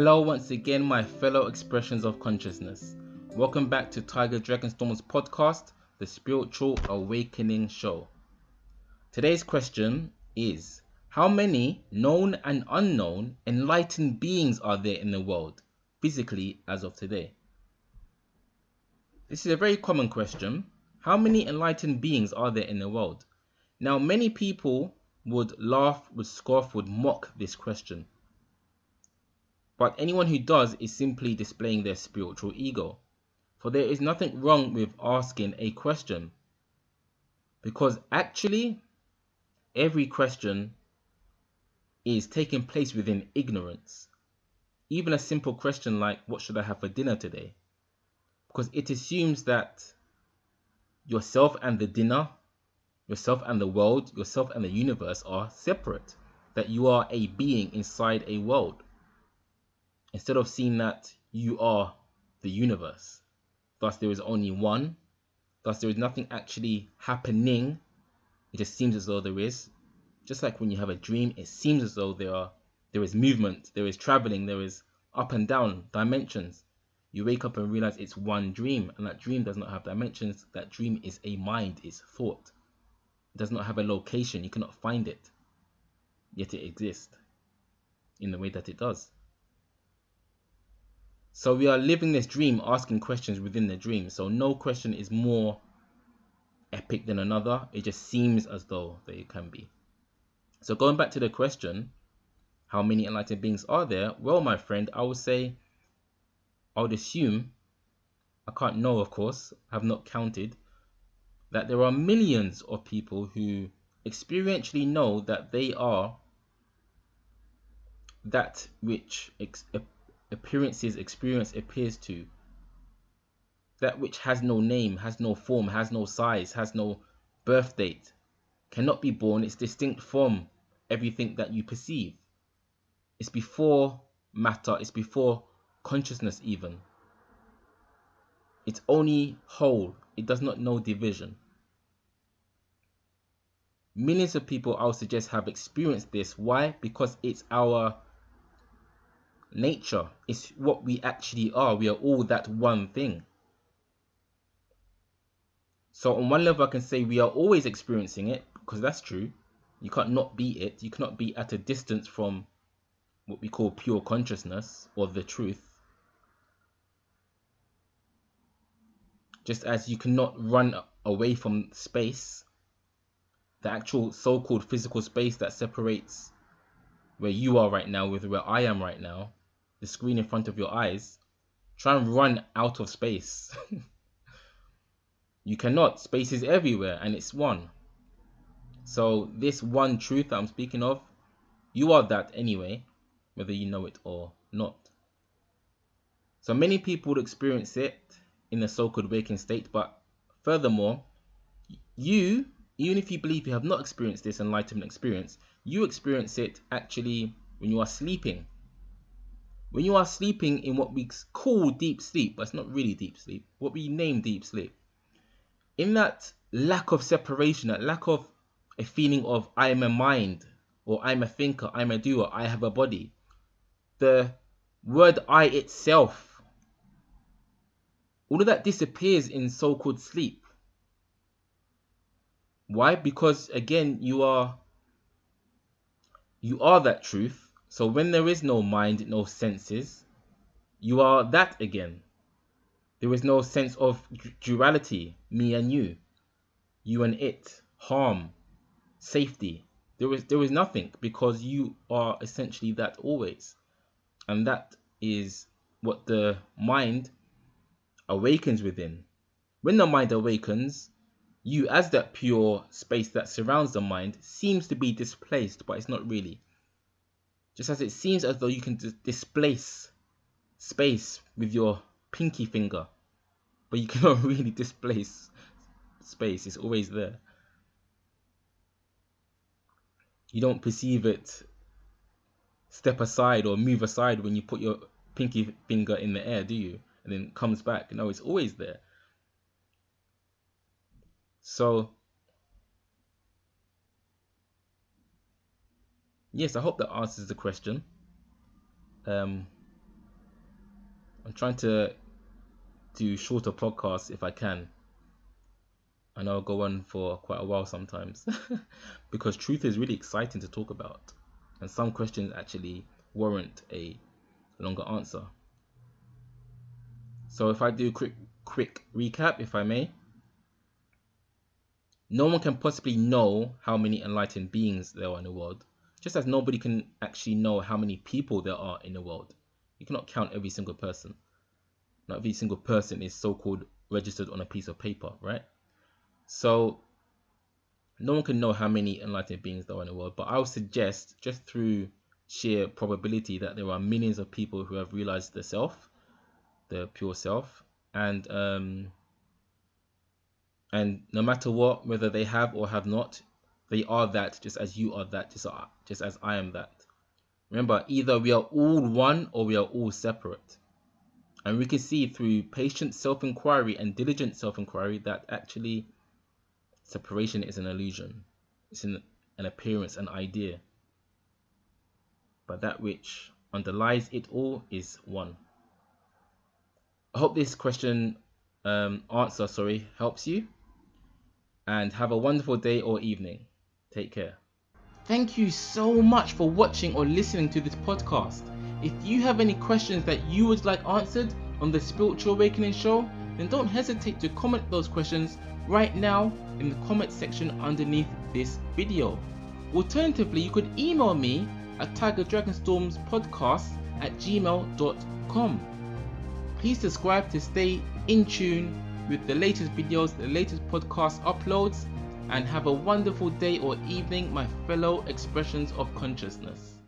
Hello once again, my fellow expressions of consciousness. Welcome back to Tiger Dragonstorm's podcast, the Spiritual Awakening Show. Today's question is, how many known and unknown enlightened beings are there in the world, physically as of today? This is a very common question. How many enlightened beings are there in the world? Now, many people would laugh, would scoff, would mock this question. But anyone who does is simply displaying their spiritual ego. For there is nothing wrong with asking a question. Because actually, every question is taking place within ignorance. Even a simple question like, what should I have for dinner today? Because it assumes that yourself and the dinner, yourself and the world, yourself and the universe are separate. That you are a being inside a world. Instead of seeing that you are the universe. Thus there is only one. Thus there is nothing actually happening. It just seems as though there is. Just like when you have a dream, it seems as though there is movement, there is traveling, there is up and down dimensions. You wake up and realize it's one dream, and that dream does not have dimensions. That dream is a mind, it's thought. It does not have a location, you cannot find it. Yet it exists in the way that it does. So we are living this dream, asking questions within the dream. So no question is more epic than another. It just seems as though they can be. So going back to the question, how many enlightened beings are there? Well, my friend, I would assume, I can't know of course, I have not counted, that there are millions of people who experientially know that they are that which experience appears to, that which has no name, has no form, has no size, has no birth date, cannot be born. It's distinct from everything that you perceive. It's before matter, it's before consciousness even. It's only whole, it does not know division. Millions of people, I would suggest, have experienced this. Why? Because it's our nature. It's what we actually are. We are all that one thing. So on one level I can say we are always experiencing it, because that's true. You can't not be it. You cannot be at a distance from what we call pure consciousness or the truth. Just as you cannot run away from space, the actual so-called physical space that separates where you are right now with where I am right now, the screen in front of your eyes. Try and run out of space. You cannot. Space is everywhere and it's one. So this one truth that I'm speaking of, you are that anyway, whether you know it or not. So many people would experience it in the so-called waking state, but furthermore, you, even if you believe you have not experienced this enlightenment experience, you experience it actually when you are sleeping. When you are sleeping in what we call deep sleep, but it's not really deep sleep, what we name deep sleep. In that lack of separation, that lack of a feeling of I am a mind, or I'm a thinker, I'm a doer, I have a body. The word I itself, all of that disappears in so-called sleep. Why? Because again, you are that truth. So when there is no mind, no senses, you are that again. There is no sense of duality, me and you and it, harm, safety. There is nothing, because you are essentially that always. And that is what the mind awakens within. When the mind awakens, you as that pure space that surrounds the mind seems to be displaced, but it's not really. Just as it seems as though you can displace space with your pinky finger, but you cannot really displace space. It's always there. You don't perceive it step aside or move aside when you put your pinky finger in the air, do you? And then it comes back. No, it's always there. So yes, I hope that answers the question. I'm trying to do shorter podcasts if I can. I know I'll go on for quite a while sometimes because truth is really exciting to talk about, and some questions actually warrant a longer answer. So if I do a quick recap, if I may. No one can possibly know how many enlightened beings there are in the world, just as nobody can actually know how many people there are in the world. You cannot count every single person. Not every single person is so-called registered on a piece of paper, right? So no one can know how many enlightened beings there are in the world, but I would suggest, just through sheer probability, that there are millions of people who have realized the self, the pure self, and no matter what, whether they have or have not, they are that, just as you are that, just as I am that. Remember, either we are all one or we are all separate. And we can see through patient self-inquiry and diligent self-inquiry that actually separation is an illusion. It's an appearance, an idea. But that which underlies it all is one. I hope this answer helps you. And have a wonderful day or evening. Take care. Thank you so much for watching or listening to this podcast. If you have any questions that you would like answered on the Spiritual Awakening Show, then don't hesitate to comment those questions right now in the comment section underneath this video. Alternatively, you could email me at tigerdragonstormspodcast@gmail.com. Please subscribe to stay in tune with the latest videos, the latest podcast uploads, and have a wonderful day or evening, my fellow expressions of consciousness.